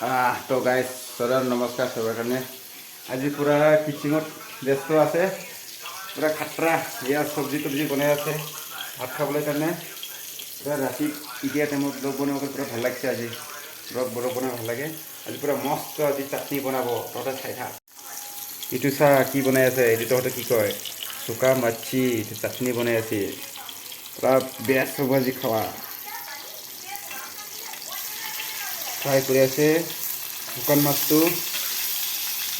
তো গাইজ চৰণ নমস্কাৰ চবৰ কাৰণে আজি পূৰা কিচিঙত ব্যস্ত আছে পূৰা খাটৰা ইয়াৰ চব্জি তব্জি বনাই আছে ভাত খাবলৈ কাৰণে পূৰা ৰাতি এতিয়া টাইমত ব্লগ বনাবলৈ পূৰা ভাল লাগিছে আজি ব্লগ বনাই ভাল লাগে আজি পূৰা মস্ত আজি চাটনি বনাব তহঁতে চাই থাক ইটো চাহ কি বনাই আছে এইটো তহঁতে কি কয় চুকা মাছি এইটো চাটনি বনাই আছে পূৰা বেষ্ট হ'ব আজি খোৱা ফ্ৰাই কৰি আছে শুকান মাছটো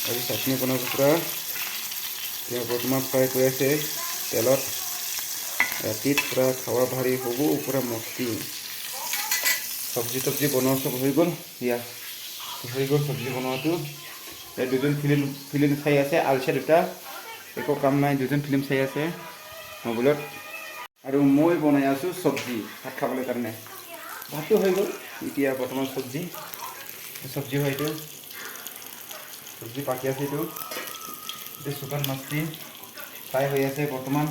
আজি চাটনি বনাব পূৰা এতিয়া বৰ্তমান ফ্ৰাই কৰি আছে তেলত ৰাতিত পূৰা খাৱা ভাৰী হ'ব পূৰা মস্তি চব্জি তব্জি বনোৱা চব হৈ গ'ল ইয়া হৈ গ'ল চব্জি বনোৱাটো এই দুজন ফিল্ম চাই আছে আলচা দুটা একো কাম নাই দুজন ফিল্ম চাই আছে মোবাইলত আৰু মই বনাই আছোঁ চব্জি ভাত খাবলৈ কাৰণে ভাতটো হৈ গ'ল এতিয়া বৰ্তমান চব্জি হয় এইটো চব্জি পাকি আছে এইটো শুকান মাছটি ফ্ৰাই হৈ আছে বৰ্তমান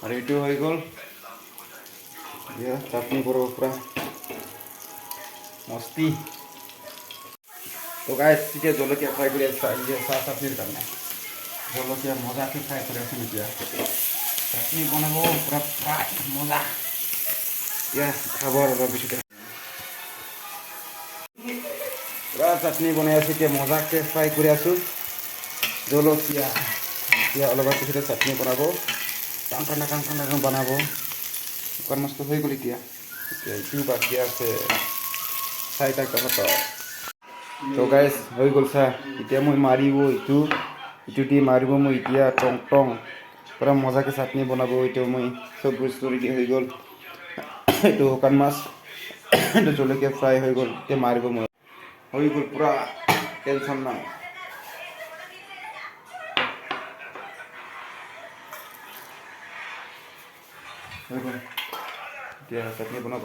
আৰু এইটো হৈ গ'ল এতিয়া চাটনি কৰিব পূৰা মস্তি তো গাইজ এতিয়া জলকীয়া ফ্ৰাই কৰি আছে চাহ চাটনিৰ কাৰণে জলকীয়া মজাকৈ ফ্ৰাই কৰি আছোঁ এতিয়া চাটনি বনাব পূৰা ফ্ৰাই মজা এতিয়া খাব আৰু পিছতে পূৰা চাটনি বনাই আছোঁ এতিয়া মজাকৈ ফ্ৰাই কৰি আছোঁ জলকীয়া এতিয়া অলপ পিছতে চাটনি বনাব কাং ঠাণ্ডা বনাব শুকান মাছটো হৈ গ'ল এতিয়া এইটো বাকী আছে চাই থাক তহঁতৰ তো গাইজ হৈ গ'ল চাহ এতিয়া মই মাৰিব এইটো দি মাৰিব মই এতিয়া টং পূৰা মজাকৈ চাটনি বনাব এইটো মই চব বস্তু ৰেডি হৈ গ'ল এইটো শুকান মাছ এইটো জলকীয়া ফ্ৰাই হৈ গ'ল এতিয়া মাৰিব মই হৈ গ'ল পূৰা টেনশ্যন নাই হৈ গ'ল এতিয়া চাটনি বনাব